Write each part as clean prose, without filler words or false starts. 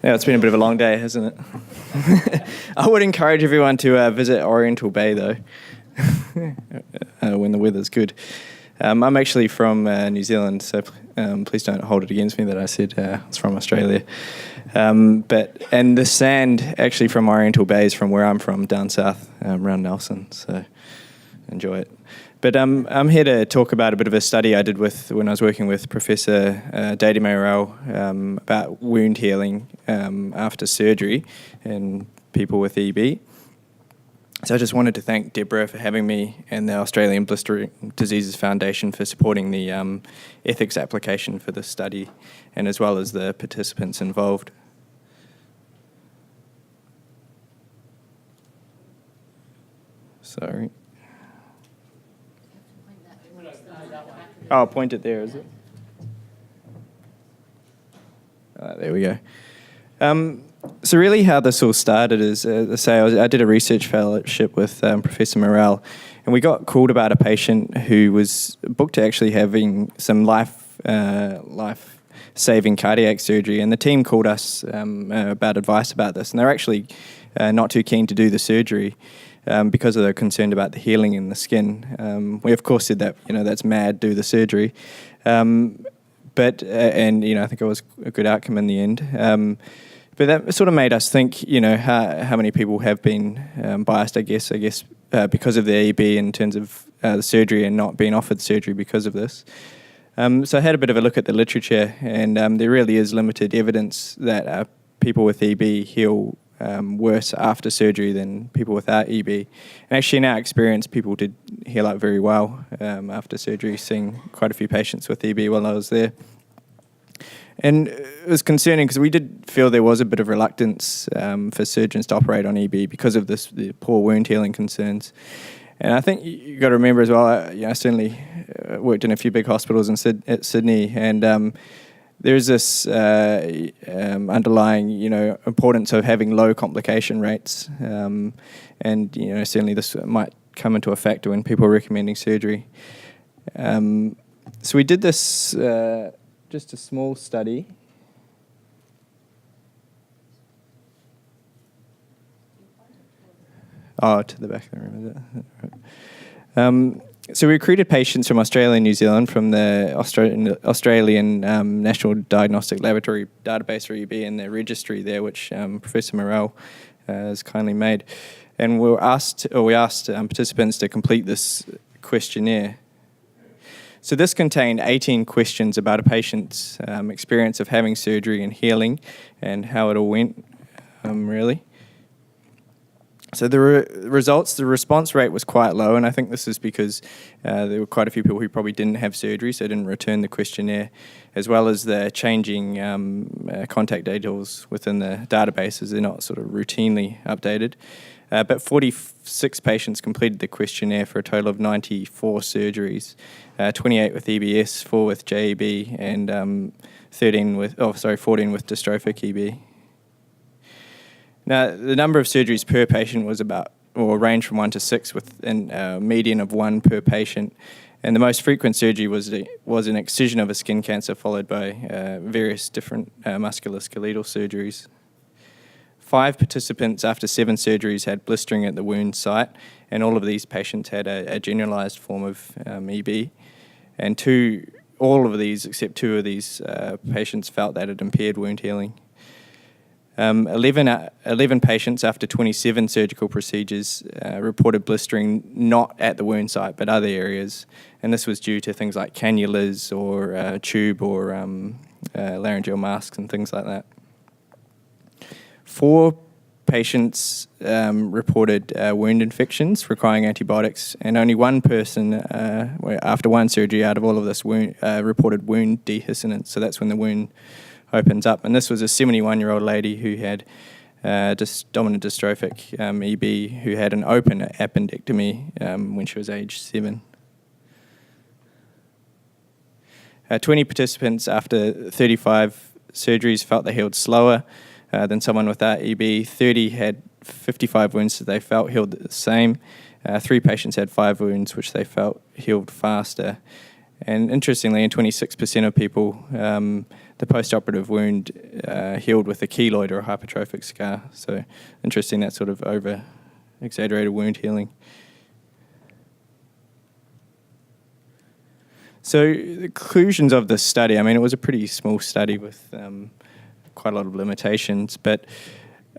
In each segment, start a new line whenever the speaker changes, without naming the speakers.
Yeah, it's been a bit of a long day, hasn't it? I would encourage everyone to visit Oriental Bay, though, when the weather's good. I'm actually from New Zealand, so please don't hold it against me that I said it's from Australia. And the sand actually from Oriental Bay is from where I'm from, down south, around Nelson, so enjoy it. But I'm here to talk about a bit of a study I did when I was working with Professor Dept about wound healing after surgery in people with EB. So I just wanted to thank Deborah for having me and the Australian Blistering Diseases Foundation for supporting the ethics application for this study, and as well as the participants involved. Sorry. Oh, point it there, is it? There we go. So really how this all started is, I did a research fellowship with Professor Morrell, and we got called about a patient who was booked to actually having some life-saving cardiac surgery, and the team called us about advice about this, and they're actually not too keen to do the surgery because they're concerned about the healing in the skin. We of course said that, that's mad, do the surgery. But I think it was a good outcome in the end. But that sort of made us think, how many people have been biased, I guess, because of their EB in terms of the surgery and not being offered surgery because of this. So I had a bit of a look at the literature, and there really is limited evidence that people with EB heal worse after surgery than people without EB. And actually, in our experience, people did heal up very well after surgery, seeing quite a few patients with EB while I was there. And it was concerning because we did feel there was a bit of reluctance for surgeons to operate on EB because of the poor wound healing concerns. And I think you've got to remember as well, I certainly worked in a few big hospitals at Sydney, and there's this underlying, importance of having low complication rates. And certainly this might come into a factor when people are recommending surgery. So we did this... just a small study. Oh, to the back of the room, is it? Right. So we recruited patients from Australia and New Zealand from the Australian National Diagnostic Laboratory database for EB and the registry there, which Professor Morrell has kindly made. And we asked participants to complete this questionnaire. So this contained 18 questions about a patient's experience of having surgery and healing and how it all went, really. So the response rate was quite low, and I think this is because there were quite a few people who probably didn't have surgery, so didn't return the questionnaire, as well as the changing contact details within the databases. They're not sort of routinely updated. But 46 patients completed the questionnaire for a total of 94 surgeries, 28 with EBS, 4 with JEB, and 14 with dystrophic EB. Now, the number of surgeries per patient was ranged from 1 to 6, with a median of 1 per patient. And the most frequent surgery was an excision of a skin cancer, followed by various different musculoskeletal surgeries. 5 participants after 7 surgeries had blistering at the wound site, and all of these patients had a generalized form of EB. And all of these, except 2 of these patients, felt that it impaired wound healing. 11 patients after 27 surgical procedures reported blistering not at the wound site but other areas, and this was due to things like cannulas or tube or laryngeal masks and things like that. 4 patients reported wound infections requiring antibiotics, and only 1 person, after 1 surgery out of all of this, reported wound dehiscence. So that's when the wound opens up. And this was a 71-year-old lady who had dominant dystrophic EB, who had an open appendectomy when she was age 7. 20 participants after 35 surgeries felt they healed slower than someone without EB. 30 had 55 wounds that they felt healed the same. 3 patients had 5 wounds which they felt healed faster. And interestingly, in 26% of people, the post-operative wound healed with a keloid or a hypertrophic scar. So interesting, that sort of over-exaggerated wound healing. So the conclusions of this study, I mean, it was a pretty small study with quite a lot of limitations, but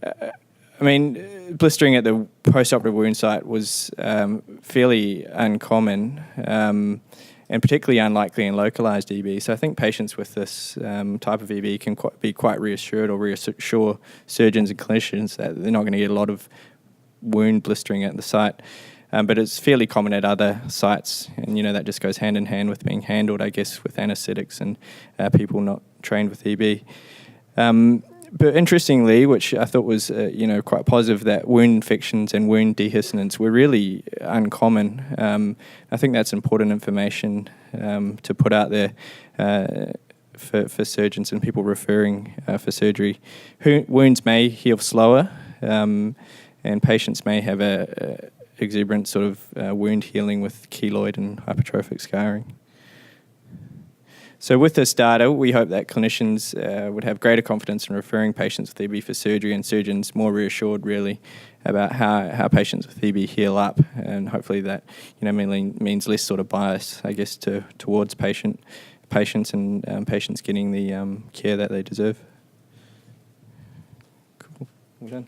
I mean, blistering at the post-operative wound site was fairly uncommon and particularly unlikely in localized EB. So I think patients with this type of EB can be quite reassured or reassure surgeons and clinicians that they're not going to get a lot of wound blistering at the site. But it's fairly common at other sites, and that just goes hand in hand with being handled, I guess, with anaesthetics and people not trained with EB. But interestingly, which I thought was quite positive, that wound infections and wound dehiscence were really uncommon. I think that's important information to put out there for surgeons and people referring for surgery. Wounds may heal slower, and patients may have a exuberant sort of wound healing with keloid and hypertrophic scarring. So with this data, we hope that clinicians would have greater confidence in referring patients with EB for surgery, and surgeons more reassured really about how patients with EB heal up, and hopefully that means less sort of bias, I guess, towards patients and patients getting the care that they deserve. Cool. Well done.